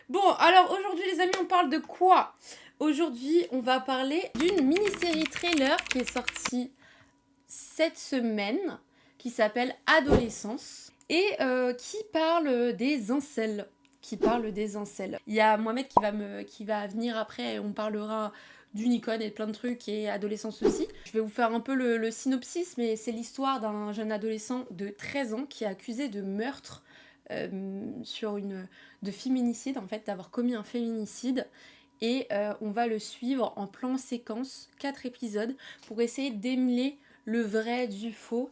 Bon, alors aujourd'hui les amis, on parle de quoi? Aujourd'hui, on va parler d'une mini-série trailer qui est sortie cette semaine, qui s'appelle Adolescence, et qui parle des incels. Il y a Mohamed qui va venir après, et on parlera d'Unicode et de plein de trucs, et adolescence aussi. Je vais vous faire un peu le synopsis, mais c'est l'histoire d'un jeune adolescent de 13 ans qui est accusé de meurtre de féminicide, en fait, d'avoir commis un féminicide. Et on va le suivre en plan séquence, 4 épisodes, pour essayer de démêler le vrai du faux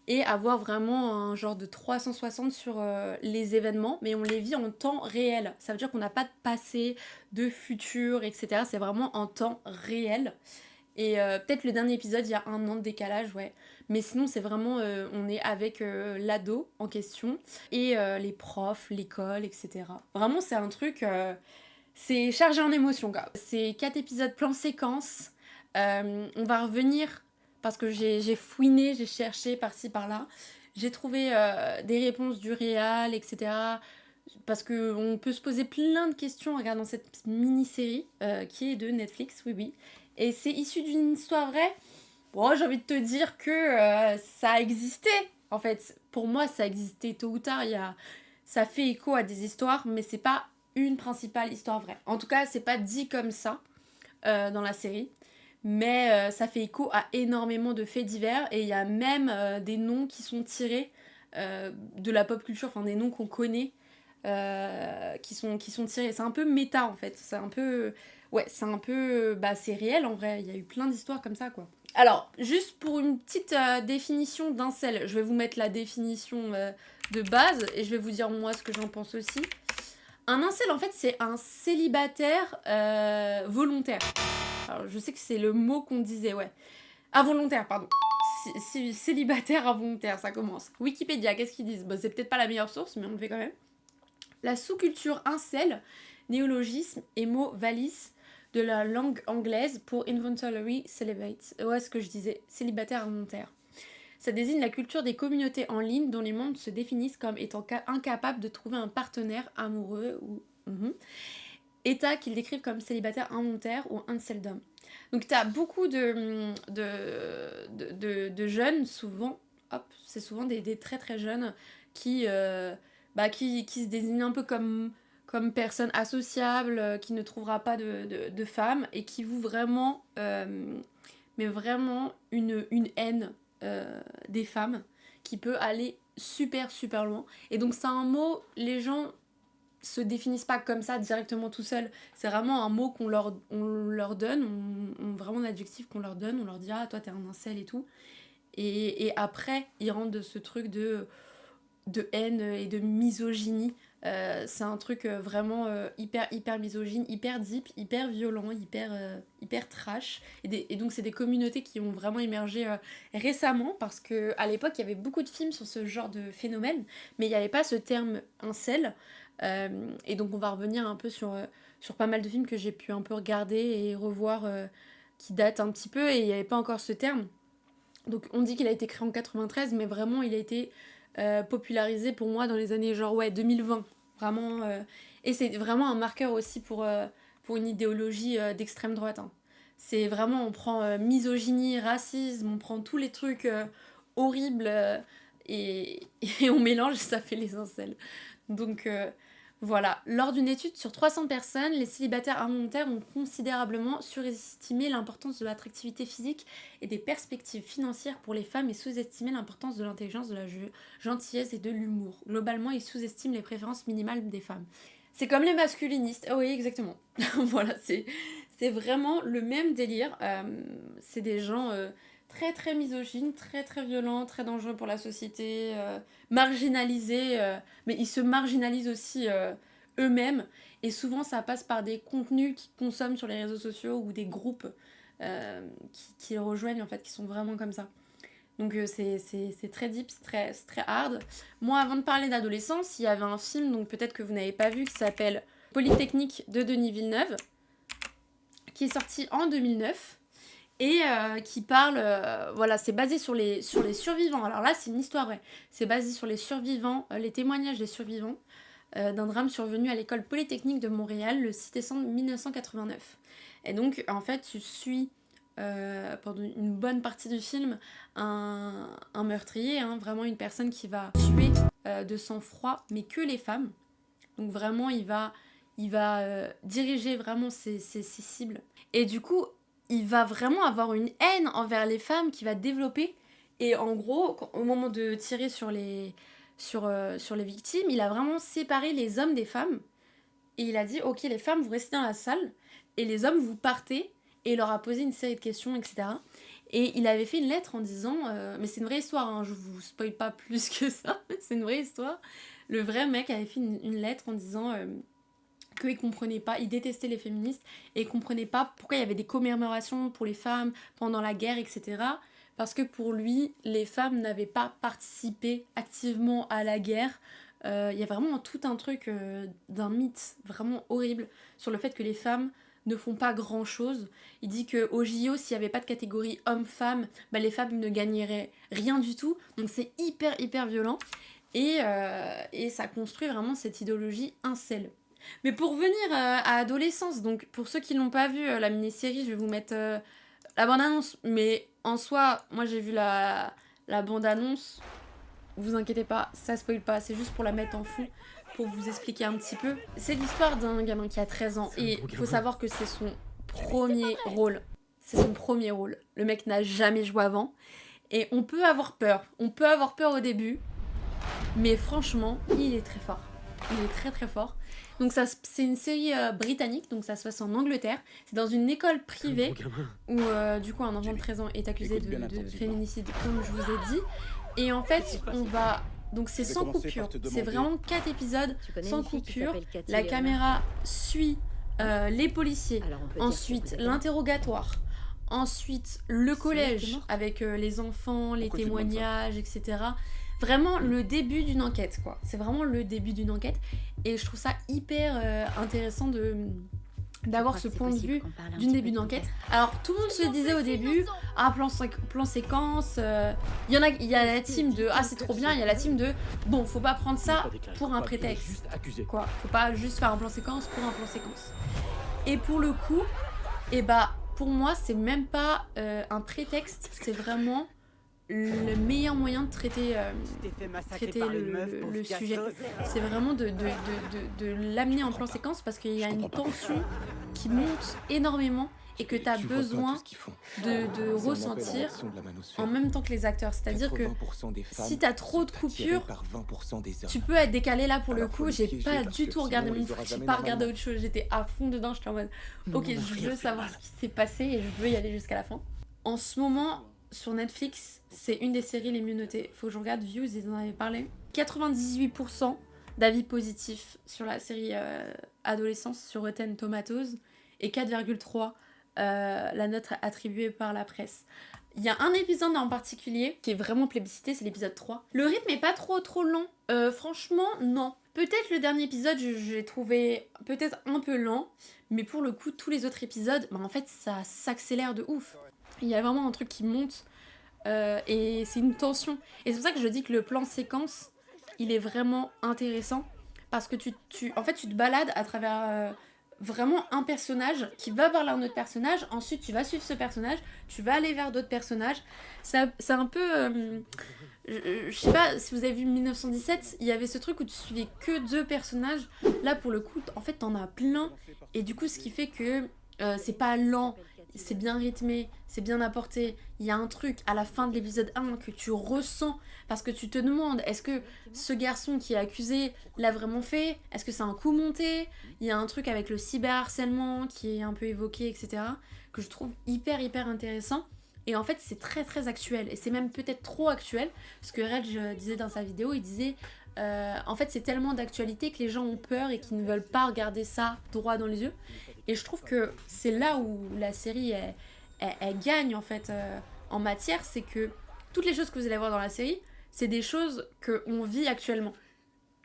et avoir vraiment un genre de 360 sur les événements, mais on les vit en temps réel. Ça veut dire qu'on n'a pas de passé, de futur, etc. C'est vraiment en temps réel. Et peut-être le dernier épisode, il y a 1 an de décalage, ouais. Mais sinon, c'est vraiment, on est avec l'ado en question et les profs, l'école, etc. Vraiment, c'est un truc, c'est chargé en émotions, quoi. C'est 4 épisodes plan séquence. On va revenir, parce que j'ai fouiné, j'ai cherché par-ci, par-là. J'ai trouvé des réponses du réal, etc. Parce qu'on peut se poser plein de questions en regardant cette mini-série qui est de Netflix, oui, oui. Et c'est issu d'une histoire vraie. Bon, j'ai envie de te dire que ça a existé. En fait, pour moi, ça a existé tôt ou tard. Ça fait écho à des histoires, mais c'est pas une principale histoire vraie. En tout cas, c'est pas dit comme ça dans la série. Mais ça fait écho à énormément de faits divers. Et il y a même des noms qui sont tirés de la pop culture, enfin des noms qu'on connaît qui sont tirés. C'est un peu méta en fait. C'est un peu. Ouais, c'est un peu. Bah, c'est réel en vrai. Il y a eu plein d'histoires comme ça quoi. Alors, juste pour une petite définition d'incel, je vais vous mettre la définition de base et je vais vous dire moi ce que j'en pense aussi. Un incel en fait, c'est un célibataire volontaire. Alors, je sais que c'est le mot qu'on disait, ouais. Involontaire, pardon. Célibataire involontaire, ça commence. Wikipédia, qu'est-ce qu'ils disent? Bah, c'est peut-être pas la meilleure source, mais on le fait quand même. La sous-culture incel, néologisme et mot valise de la langue anglaise pour involuntary celibate. Ouais, ce que je disais, célibataire involontaire. Ça désigne la culture des communautés en ligne dont les membres se définissent comme étant incapables de trouver un partenaire amoureux ou état qu'ils décrivent comme célibataire involontaire ou inceldom. Donc tu as beaucoup de jeunes, souvent, hop, c'est souvent des très très jeunes qui, qui se désignent un peu comme personnes associables, qui ne trouvera pas de femmes et qui vouent vraiment, mais vraiment une haine des femmes qui peut aller super super loin. Et donc c'est un mot, les gens se définissent pas comme ça directement tout seuls. C'est vraiment un mot on leur donne, vraiment un adjectif qu'on leur donne, on leur dit ah toi t'es un incel et tout. Et après ils rentrent de ce truc de haine et de misogynie. C'est un truc vraiment hyper misogyne, hyper deep, hyper violent, hyper trash. Et donc c'est des communautés qui ont vraiment émergé récemment parce qu'à l'époque il y avait beaucoup de films sur ce genre de phénomène, mais il n'y avait pas ce terme incel. Et donc on va revenir un peu sur pas mal de films que j'ai pu un peu regarder et revoir qui datent un petit peu et il n'y avait pas encore ce terme. Donc on dit qu'il a été créé en 93, mais vraiment il a été popularisé pour moi dans les années genre ouais 2020. Vraiment, et c'est vraiment un marqueur aussi pour une idéologie d'extrême droite. Hein. C'est vraiment, on prend misogynie, racisme, on prend tous les trucs horribles et on mélange, ça fait les incels. Donc voilà, lors d'une étude sur 300 personnes, les célibataires involontaires ont considérablement surestimé l'importance de l'attractivité physique et des perspectives financières pour les femmes et sous-estimé l'importance de l'intelligence, de la gentillesse et de l'humour. Globalement, ils sous-estiment les préférences minimales des femmes. C'est comme les masculinistes. Ah oui, exactement. Voilà, c'est vraiment le même délire. C'est des gens très très misogynes, très très violents, très dangereux pour la société, marginalisés, mais ils se marginalisent aussi eux-mêmes. Et souvent, ça passe par des contenus qu'ils consomment sur les réseaux sociaux ou des groupes qui les rejoignent, en fait, qui sont vraiment comme ça. Donc c'est très deep, c'est très hard. Moi, avant de parler d'adolescence, il y avait un film, donc peut-être que vous n'avez pas vu, qui s'appelle Polytechnique de Denis Villeneuve, qui est sorti en 2009 et qui parle, voilà, c'est basé sur les survivants. Alors là, c'est une histoire vraie. C'est basé sur les survivants, les témoignages des survivants d'un drame survenu à l'école polytechnique de Montréal le 6 décembre 1989. Et donc, en fait, tu suis pendant une bonne partie du film un meurtrier, hein, vraiment une personne qui va tuer de sang-froid, mais que les femmes. Donc vraiment, il va diriger vraiment ses cibles. Et du coup, il va vraiment avoir une haine envers les femmes qui va développer. Et en gros, au moment de tirer sur les victimes, il a vraiment séparé les hommes des femmes. Et il a dit, ok, les femmes, vous restez dans la salle, et les hommes, vous partez. Et il leur a posé une série de questions, etc. Et il avait fait une lettre en disant, mais c'est une vraie histoire, hein, je vous spoil pas plus que ça, c'est une vraie histoire. Le vrai mec avait fait une lettre en disant qu'il comprenait pas, il détestait les féministes, et il comprenait pas pourquoi il y avait des commémorations pour les femmes pendant la guerre, etc. Parce que pour lui, les femmes n'avaient pas participé activement à la guerre. Il y a vraiment tout un truc d'un mythe vraiment horrible sur le fait que les femmes ne font pas grand chose. Il dit qu'au JO, s'il n'y avait pas de catégorie homme-femme, bah, les femmes ne gagneraient rien du tout. Donc c'est hyper violent. Et ça construit vraiment cette idéologie incel. Mais pour revenir à adolescence, donc pour ceux qui l'ont pas vu, la mini-série, je vais vous mettre la bande-annonce. Mais en soi, moi j'ai vu la bande-annonce. Vous inquiétez pas, ça spoil pas, c'est juste pour la mettre en fond, pour vous expliquer un petit peu. C'est l'histoire d'un gamin qui a 13 ans et il faut savoir que c'est son premier rôle. C'est son premier rôle. Le mec n'a jamais joué avant et on peut avoir peur. On peut avoir peur au début, mais franchement, il est très fort. Il est très fort. Donc ça, c'est une série britannique, donc ça se passe en Angleterre. C'est dans une école privée où du coup un enfant de 13 ans est accusé de féminicide, comme je vous ai dit. Et en fait, on va... Donc c'est sans coupure. C'est vraiment 4 épisodes sans coupure. La caméra suit les policiers. Ensuite, l'interrogatoire. Ensuite, le collège avec les enfants, les témoignages, etc. Vraiment le début d'une enquête, quoi. C'est vraiment le début d'une enquête. Et je trouve ça hyper intéressant d'avoir ce point de vue d'une début d'enquête. Alors tout le monde se disait au début, ah plan séquence, il y a la team de ah c'est trop bien, il y a la team de bon faut pas prendre ça pour un prétexte, quoi. Faut pas juste faire un plan séquence pour un plan séquence. Et pour le coup, et bah pour moi c'est même pas un prétexte, c'est vraiment le meilleur moyen de traiter le sujet. C'est vraiment de l'amener en plan séquence parce qu'il y a une tension qui monte énormément et que tu as besoin de ressentir en même temps que les acteurs. C'est-à-dire que si tu as trop de coupures, tu peux être décalé. Là pour le coup, j'ai pas du tout regardé mon film, j'ai pas regardé autre chose, j'étais à fond dedans, j'étais en mode ok, je veux savoir ce qui s'est passé et je veux y aller jusqu'à la fin. En ce moment, sur Netflix, c'est une des séries les mieux notées. Faut que je regarde Views, ils en avaient parlé. 98% d'avis positifs sur la série Adolescence sur Rotten Tomatoes et 4,3 la note attribuée par la presse. Il y a un épisode en particulier qui est vraiment plébiscité, c'est l'épisode 3. Le rythme est pas trop long. Franchement, non. Peut-être le dernier épisode, j'ai trouvé peut-être un peu lent, mais pour le coup, tous les autres épisodes, bah en fait, ça s'accélère de ouf. Il y a vraiment un truc qui monte et c'est une tension. Et c'est pour ça que je dis que le plan séquence, il est vraiment intéressant parce que en fait, tu te balades à travers vraiment un personnage qui va parler à un autre personnage. Ensuite, tu vas suivre ce personnage, tu vas aller vers d'autres personnages. C'est un peu... je sais pas si vous avez vu 1917, il y avait ce truc où tu suivais que 2 personnages. Là, pour le coup, en fait, t'en as plein. Et du coup, ce qui fait que c'est pas lent. C'est bien rythmé, c'est bien apporté. Il y a un truc à la fin de l'épisode 1 que tu ressens parce que tu te demandes est-ce que ce garçon qui est accusé l'a vraiment fait? Est-ce que c'est un coup monté? Il y a un truc avec le cyberharcèlement qui est un peu évoqué, etc. que je trouve hyper intéressant. Et en fait, c'est très actuel. Et c'est même peut-être trop actuel. Ce que Reg disait dans sa vidéo, il disait en fait, c'est tellement d'actualité que les gens ont peur et qu'ils ne veulent pas regarder ça droit dans les yeux. Et je trouve que c'est là où la série, elle gagne en fait en matière. C'est que toutes les choses que vous allez voir dans la série, c'est des choses qu'on vit actuellement.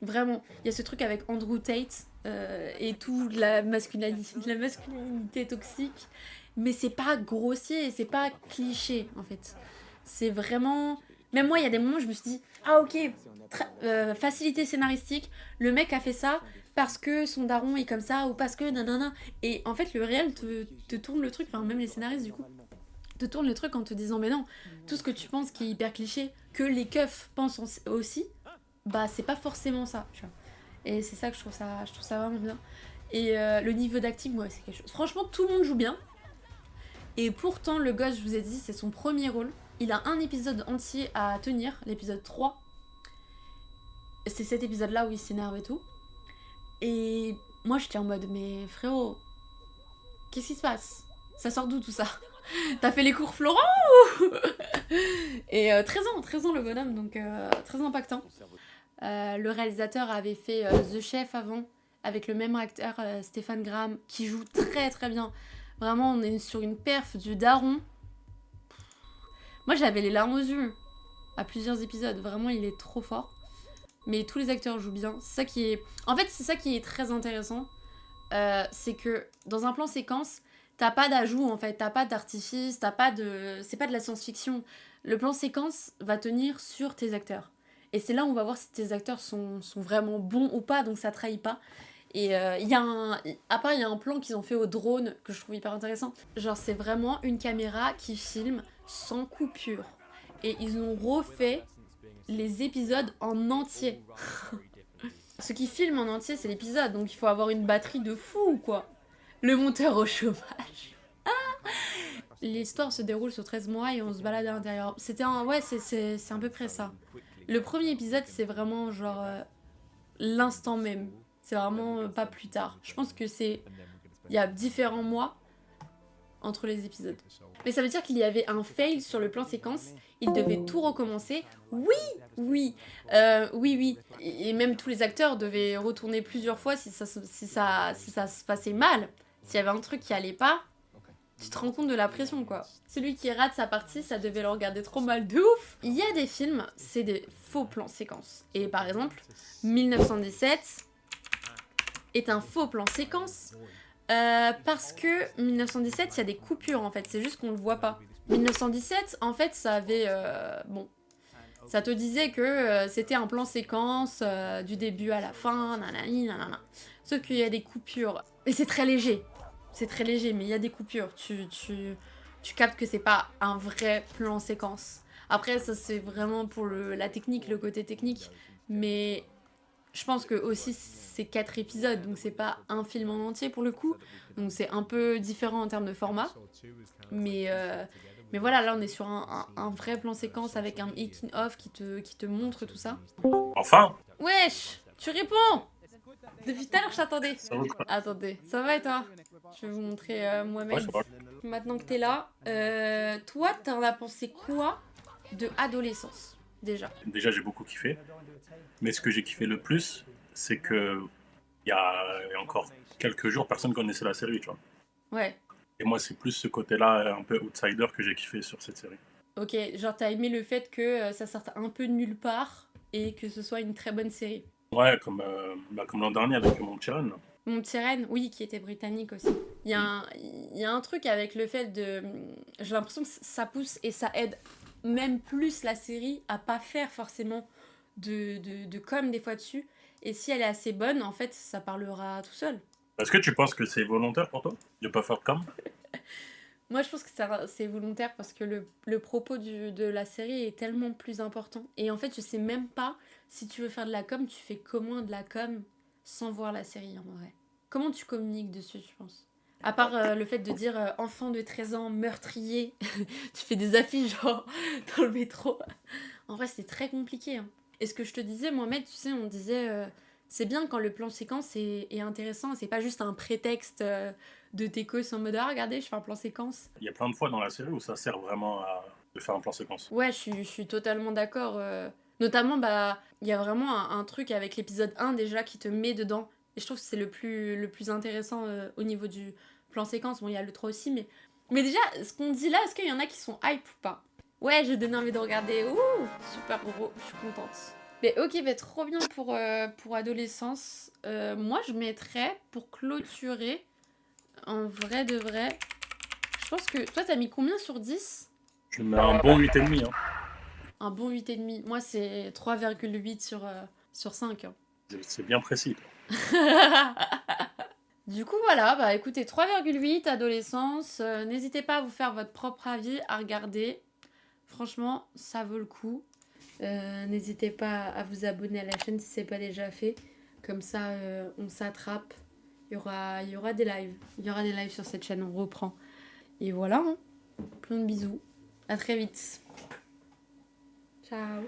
Vraiment. Il y a ce truc avec Andrew Tate et tout, la masculinité toxique. Mais c'est pas grossier, c'est pas cliché en fait. C'est vraiment Même moi, il y a des moments où je me suis dit, ah ok, facilité scénaristique, le mec a fait ça parce que son daron est comme ça ou parce que nanana. Et en fait, le réel te tourne le truc, enfin même les scénaristes du coup, te tournent le truc en te disant, mais non, tout ce que tu penses qui est hyper cliché, que les keufs pensent aussi, bah c'est pas forcément ça, tu vois. Et c'est ça que je trouve ça vraiment bien. Et le niveau d'acting, ouais, c'est quelque chose. Franchement, tout le monde joue bien. Et pourtant, le gosse, je vous ai dit, c'est son premier rôle. Il a un épisode entier à tenir, l'épisode 3. C'est cet épisode-là où il s'énerve et tout. Et moi, j'étais en mode, mais frérot, qu'est-ce qui se passe? Ça sort d'où tout ça? T'as fait les cours Florent ou... Et 13 ans le bonhomme, donc très impactant. Le réalisateur avait fait The Chef avant, avec le même acteur, Stéphane Graham, qui joue très très bien. Vraiment, on est sur une perf du daron. Moi, j'avais les larmes aux yeux à plusieurs épisodes. Vraiment, il est trop fort. Mais tous les acteurs jouent bien. C'est ça qui est... En fait, c'est ça qui est très intéressant. C'est que dans un plan séquence, t'as pas d'ajout, en fait. T'as pas d'artifice, t'as pas de... C'est pas de la science-fiction. Le plan séquence va tenir sur tes acteurs. Et c'est là où on va voir si tes acteurs sont vraiment bons ou pas, donc ça trahit pas. Et il y a un... À part, il y a un plan qu'ils ont fait au drone que je trouve hyper intéressant. Genre, c'est vraiment une caméra qui filme sans coupure. Et ils ont refait les épisodes en entier. Ce qui filme en entier, c'est l'épisode, donc il faut avoir une batterie de fou, quoi. Le monteur au chômage. L'histoire se déroule sur 13 mois et on se balade à l'intérieur. C'était un... Ouais, c'est à peu près ça. Le premier épisode, c'est vraiment genre l'instant même. C'est vraiment pas plus tard. Je pense que c'est... Il y a différents mois entre les épisodes. Mais ça veut dire qu'il y avait un fail sur le plan séquence. Il devait tout recommencer. Oui, oui, oui. Et même tous les acteurs devaient retourner plusieurs fois si ça se passait mal. S'il y avait un truc qui allait pas, tu te rends compte de la pression, quoi. Celui qui rate sa partie, ça devait le regarder trop mal de ouf. Il y a des films, c'est des faux plans séquences. Et par exemple, 1917 est un faux plan séquence parce que 1917, il y a des coupures, en fait. C'est juste qu'on le voit pas. 1917, en fait, ça avait... bon, ça te disait que c'était un plan séquence du début à la fin, nanani, nanana. Sauf qu'il y a des coupures. Et c'est très léger. C'est très léger, mais il y a des coupures. Tu captes que c'est pas un vrai plan séquence. Après, ça c'est vraiment pour la technique, le côté technique. Mais je pense que aussi c'est 4 épisodes, donc c'est pas un film en entier pour le coup. Donc c'est un peu différent en termes de format. Mais voilà, là on est sur un vrai plan séquence avec un making of qui te montre tout ça. Enfin. Wesh, tu réponds! Depuis tout à l'heure, je t'attendais. Ça va quoi? Attendez, ça va et toi? Je vais vous montrer Ouais, moi-même. ça va. Maintenant que t'es là, toi, t'en as pensé quoi de Adolescence, déjà? Déjà, j'ai beaucoup kiffé. Mais ce que j'ai kiffé le plus, c'est que il y a encore quelques jours, personne connaissait la série, tu vois. Ouais, Et moi, c'est plus ce côté-là, un peu outsider, que j'ai kiffé sur cette série. ok, genre t'as aimé le fait que ça sorte un peu de nulle part et que ce soit une très bonne série. Ouais, comme l'an dernier avec Mon Petit Renne. Mon petit Ren, oui, qui était britannique aussi. Il y a un truc avec le fait de... J'ai l'impression que ça pousse et ça aide même plus la série à pas faire forcément de com des fois dessus. Et si elle est assez bonne, en fait, ça parlera tout seul. Est-ce que tu penses que c'est volontaire pour toi de pas faire de com? Moi, je pense que c'est volontaire parce que le propos de la série est tellement plus important. Et en fait, je sais même pas si tu veux faire de la com, tu fais comment de la com sans voir la série en vrai. Comment tu communiques dessus, tu penses? À part le fait de dire enfant de 13 ans, meurtrier, tu fais des affiches genre dans le métro. En vrai, c'est très compliqué. Hein. Et ce que je te disais, Mohamed, tu sais, on disait c'est bien quand le plan séquence est intéressant, c'est pas juste un prétexte de Técos en mode ah, regardez, je fais un plan séquence. Il y a plein de fois dans la série où ça sert vraiment de faire un plan séquence. Ouais, je suis totalement d'accord. Notamment, bah, il y a vraiment un truc avec l'épisode 1 déjà qui te met dedans. Et je trouve que c'est le plus intéressant au niveau du plan séquence. Bon, il y a le 3 aussi, mais déjà, ce qu'on dit là, est-ce qu'il y en a qui sont hype ou pas? Ouais, je donne envie de regarder. Ouh, super gros, je suis contente. Mais ok, bah, trop bien pour adolescence. Moi, je mettrais, pour clôturer, en vrai de vrai, je pense que... Toi, t'as mis combien sur 10? Je mets un bon 8,5. Hein. un bon 8,5. Moi, c'est 3,8 sur 5. Hein. C'est bien précis. Du coup, voilà, bah écoutez, 3,8, adolescence. N'hésitez pas à vous faire votre propre avis, à regarder. Franchement, ça vaut le coup. N'hésitez pas à vous abonner à la chaîne si ce n'est pas déjà fait. Comme ça, on s'attrape. Il y aura des lives. Il y aura des lives sur cette chaîne, on reprend. Et voilà, hein. Plein de bisous. À très vite. Ciao.